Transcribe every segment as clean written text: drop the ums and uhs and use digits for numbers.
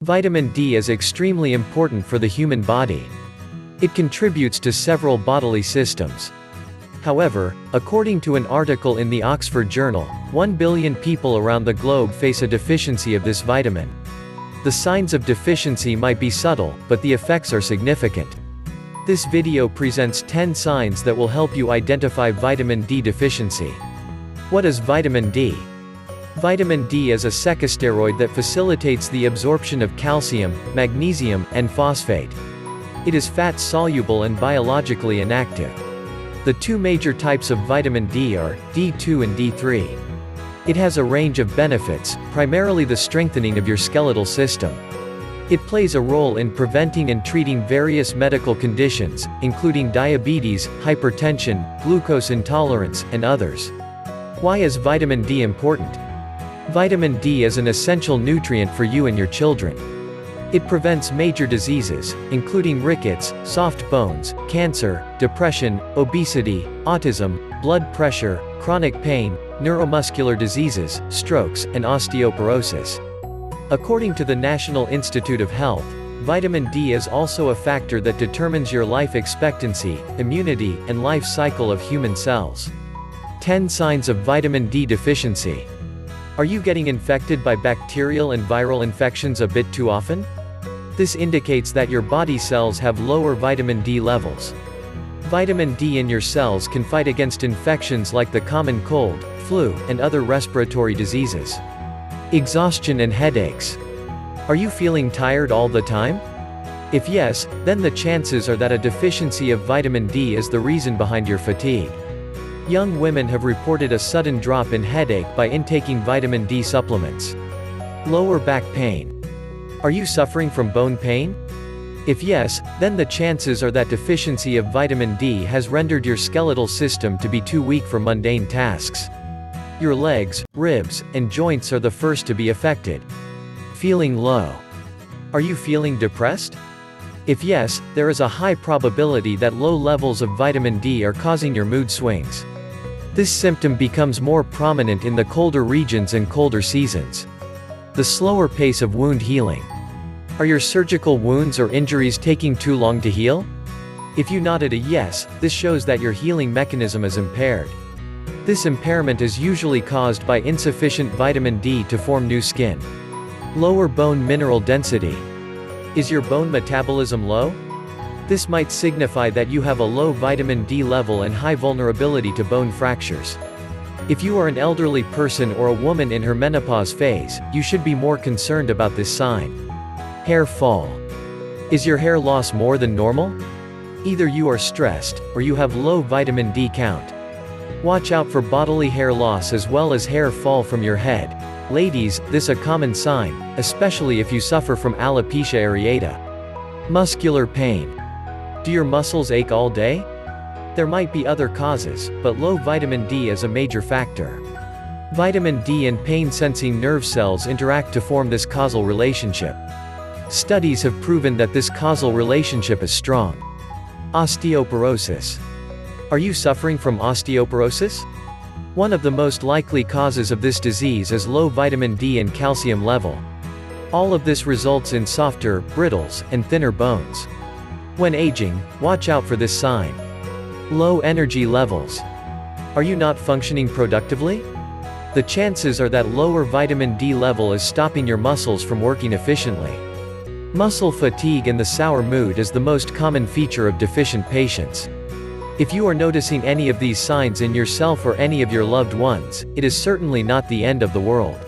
Vitamin D is extremely important for the human body. It contributes to several bodily systems. However, according to an article in the Oxford Journal, 1 billion people around the globe face a deficiency of this vitamin. The signs of deficiency might be subtle, but the effects are significant. This video presents 10 signs that will help you identify vitamin D deficiency. What is vitamin D? Vitamin D is a secosteroid that facilitates the absorption of calcium, magnesium, and phosphate. It is fat-soluble and biologically inactive. The two major types of vitamin D are D2 and D3. It has a range of benefits, primarily the strengthening of your skeletal system. It plays a role in preventing and treating various medical conditions, including diabetes, hypertension, glucose intolerance, and others. Why is vitamin D important? Vitamin D is an essential nutrient for you and your children. It prevents major diseases, including rickets, soft bones, cancer, depression, obesity, autism, blood pressure, chronic pain, neuromuscular diseases, strokes, and osteoporosis. According to the National Institute of Health, vitamin D is also a factor that determines your life expectancy, immunity, and life cycle of human cells. 10 signs of vitamin D deficiency. Are you getting infected by bacterial and viral infections a bit too often? This indicates that your body cells have lower vitamin D levels. Vitamin D in your cells can fight against infections like the common cold, flu, and other respiratory diseases. Exhaustion and headaches. Are you feeling tired all the time? If yes, then the chances are that a deficiency of vitamin D is the reason behind your fatigue. Young women have reported a sudden drop in headache by intaking vitamin D supplements. Lower back pain. Are you suffering from bone pain? If yes, then the chances are that deficiency of vitamin D has rendered your skeletal system to be too weak for mundane tasks. Your legs, ribs, and joints are the first to be affected. Feeling low. Are you feeling depressed? If yes, there is a high probability that low levels of vitamin D are causing your mood swings. This symptom becomes more prominent in the colder regions and colder seasons. The slower pace of wound healing. Are your surgical wounds or injuries taking too long to heal? If you nodded a yes, this shows that your healing mechanism is impaired. This impairment is usually caused by insufficient vitamin D to form new skin. Lower bone mineral density. Is your bone metabolism low? This might signify that you have a low vitamin D level and high vulnerability to bone fractures. If you are an elderly person or a woman in her menopause phase, you should be more concerned about this sign. Hair fall. Is your hair loss more than normal? Either you are stressed, or you have low vitamin D count. Watch out for bodily hair loss as well as hair fall from your head. Ladies, this is a common sign, especially if you suffer from alopecia areata. Muscular pain. Do your muscles ache all day? There might be other causes, but low vitamin D is a major factor. Vitamin D and pain-sensing nerve cells interact to form this causal relationship. Studies have proven that this causal relationship is strong. Osteoporosis. Are you suffering from osteoporosis? One of the most likely causes of this disease is low vitamin D and calcium level. All of this results in softer, brittle, and thinner bones. When aging, watch out for this sign. Low energy levels. Are you not functioning productively? The chances are that lower vitamin D level is stopping your muscles from working efficiently. Muscle fatigue and the sour mood is the most common feature of deficient patients. If you are noticing any of these signs in yourself or any of your loved ones, it is certainly not the end of the world.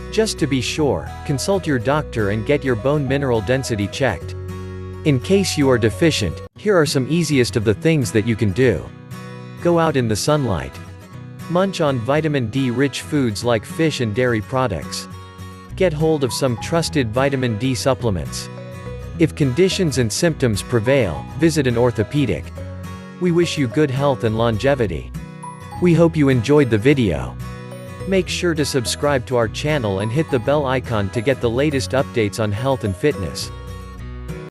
Just to be sure, consult your doctor and get your bone mineral density checked. In case you are deficient, here are some easiest of the things that you can do. Go out in the sunlight. Munch on vitamin D-rich foods like fish and dairy products. Get hold of some trusted vitamin D supplements. If conditions and symptoms prevail, visit an orthopedic. We wish you good health and longevity. We hope you enjoyed the video. Make sure to subscribe to our channel and hit the bell icon to get the latest updates on health and fitness.